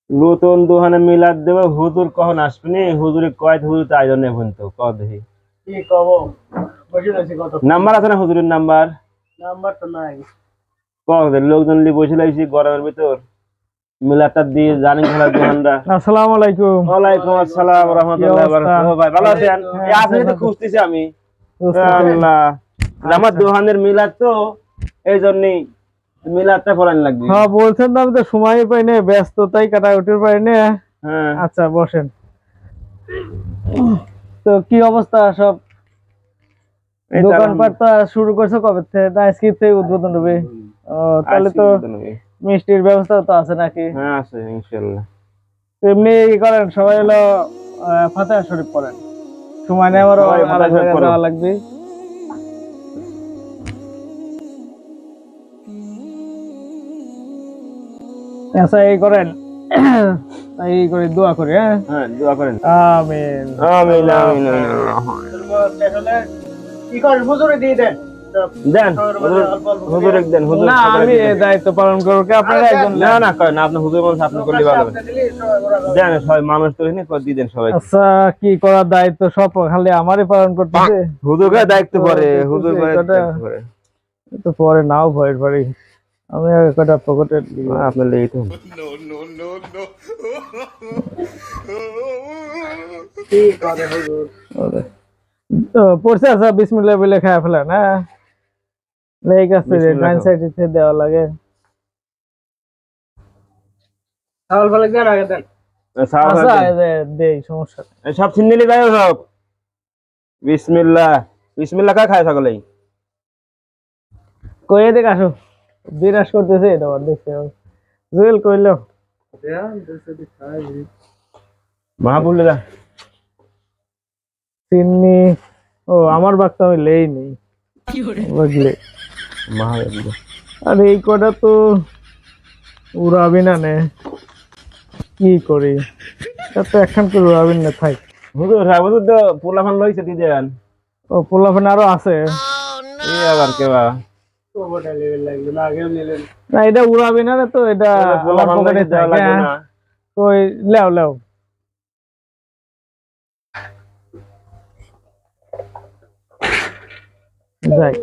নতুন দোকানে মিলাদ দেব, হুজুর কখন আসবেনি? হুজুরে কয় হুজুর তো আয়োজন নেই তো কত দেখি কি কব বসে রয়েছে কত নাম্বার আছে না হুজুরের নাম্বার? নাম্বার তো নাই। কত লোকজন নিয়ে বসে লাগছি গরমের ভিতর, মিলাদটা দিয়ে জানি খেলার দোকানটা। আসসালামু আলাইকুম। ওয়ালাইকুম আসসালাম ওয়া রাহমাতুল্লাহি ওয়া বারাকাতুহু। ভাই ভালো আছেন? এই আপনি তো খুঁজতেছি আমি। আল্লাহ, আমার দোকানের মিলাদ তো, এই জন্যই মিলাদটা করান লাগবে। হ্যাঁ বলছেন তো, আমি তো সময় পাই না, ব্যস্ততাই কাটাকুটি পাই না। হ্যাঁ আচ্ছা বসেন। তো কি অবস্থা সব? এই তো দোকানপাট তো শুরু করছো কবে থেকে? না আজকে থেকে উদ্বোধন হবে? তাহলে তো মিষ্টির ব্যবস্থা তো আছে নাকি? হ্যাঁ আছে ইনশাআল্লাহ। এমনি ই করেন সবাই হলো ফাতিহা শরীফ পড়েন, সময় নেই আমারও সবাই ফাতিহা শরীফ পড়ো। যাওয়া লাগবে। আচ্ছা এই করেন, এই করে দোয়া করি। হ্যাঁ হ্যাঁ দোয়া করেন। আমিন আমিন আমিন আমিন। আসলে কি করেন হুজুরে দিয়ে দেন দেন হুজুরে দেন, হুজুর না আমি এই দায়িত্ব পালন করবো, কি আপনারা একজন না না করেন না, আপনি হুজুর মানুষ, আপনি করলে ভালো হবে। দেন সবাই মানুষ তো এনে করে দিয়ে দেন সবাই। আচ্ছা কি করার দায়িত্ব সব খালি আমারই পালন করতেছে? হুজুর কাছে দায়িত্ব পড়ে, হুজুর কাছে দায়িত্ব পড়ে। তো পরে নাও ভয়ের পারি, আমি আগে কটা পকেটে আপনার লেগে তো কি করে হুজুর পড়ছে। আচ্ছা বিসমিল্লাহ বলে খায় ফেলেন। হ্যাঁ লেগ আছে ডাইন সাইডে দেওয়া লাগে। চাউল ফলে দেন আগে দেন। আচ্ছা দেই, সমস্যা নেই। সব ছিন্নিলি যায় সব। বিসমিল্লাহ বিসমিল্লাহ কা খায় সকলেই। কয়ে দেখ আসো, বিরাজ করতেছে এটা আবার দেখতে জুয়েল কইলো মাহবুব দা চিন্নি। ও আমার বাক্তা আমি লেই নেই বুঝলে। মাহবুব আর এই কটা তো উড়াবি না নে, কি করি তো একখান করে উড়াবিন না থাক। হুজুর হুজুর তো পোলাফান লইছে দি দেন। ও পোলাফান আরো আছে? এই আবার কেবা ওটা লেভেল লাগবে না, আগেও নিলেন। না এটা উড়াবি না রে, তো এটা আমার পোলাফান পকেটে লইছে দেওয়া থাকে। লাগবে না। ওই লেও লেও যাই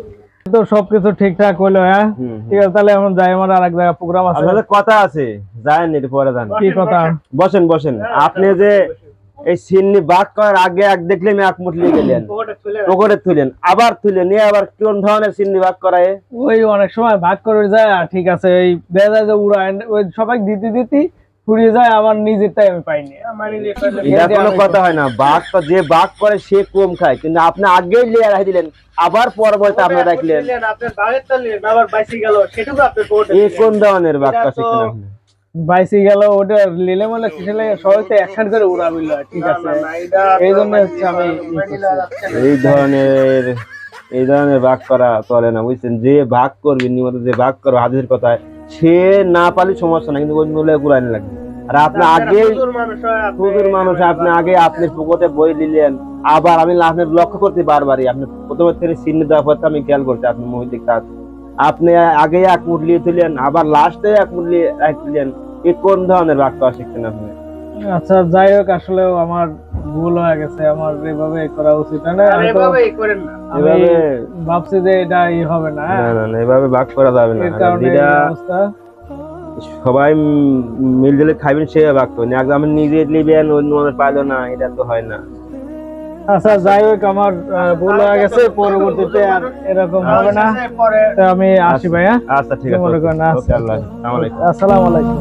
তো সবকিছু ঠিকঠাক হলো। হ্যাঁ ঠিক আছে, তাহলে এখন যাই, আমার আরেক জায়গায় প্রোগ্রাম আছে। আপনাদের কথা আছে, যায়েন একটু পরে যান। কি কথা? বসেন বসেন। আপনি যে এই সিন্নি বাদ করার আগে এক দেখলে আমি এক মুঠ লিয়ে গেলেন, পকেটে তুলেন, আবার তুলেন, নিয়ে আবার কোন ধরনের সিন্নি ভাগ করায়? ওই অনেক সময় ভাগ করে যায়, ঠিক আছে ওই দেখা যায় যে উড়ায় ওই সবাই দিতে দিতে ফুরিয়ে যায়, আমার নিজেরটাই আমি পাইনি। এটা কোনো কথা হয় না। বাঘ তো যে বাঘ করে সে কম খায়, কিন্তু আপনি আগেই লিয়ে রাখি দিলেন, আবার পরবর্তী আপনি রাখলেন। আপনার বাগেরটা নিলেন, আবার বাইসি গেল, সেটুকু আপনার কোর্টে এই কোন ধরনের বাঘটা শিখছেন আপনি? বাইসি গেল ওটা লিলে মলে কিসে লাগে, সবাই তো একখান করে উড়াবিল। ঠিক আছে, এই জন্য হচ্ছে আমি এই ধরনের ভাগ করা চলে না, বুঝছেন? যে ভাগ করবে নিয়মিত, যে ভাগ করো হাজির কথায়, সে না পালি সমস্যা না, কিন্তু ওই মূল্যে পুরানি লাগবে। আর আপনি আগে হুজুর মানুষ, আপনি আগে আপনি পকেটে বই দিলেন, আবার আমি আপনার লক্ষ্য করতে বারবারই আপনি প্রথমে থেকে চিহ্ন দেওয়ার পর আমি খেয়াল করছি আপনি মহিদিক কাজ। আপনি আগে এক মুঠ লিয়ে তুলেন, আবার লাস্টে এক মুঠ লিয়ে রাখলেন। এই কোন ধরনের ভাগ করা শিখছেন আপনি? আচ্ছা যাই হোক, আসলেও আমার ভুল হয়ে গেছে, আমার এভাবে করা উচিত না। আমি ভাবছি যে এটা হবে না। না না, এভাবে ভাগ করা যাবে না। সবাই মিলজুলে খাইবেন, সে ভাগ করবেন। একদম আপনি নিজে নিবেন, অন্য পাইলো না, এটা তো হয় না। আচ্ছা যাই হোক, আমার ভুল হয়ে গেছে, পরবর্তীতে আর এরকম হবে না। আমি আসি ভাই। আচ্ছা ঠিক আছে, আসসালামু আলাইকুম।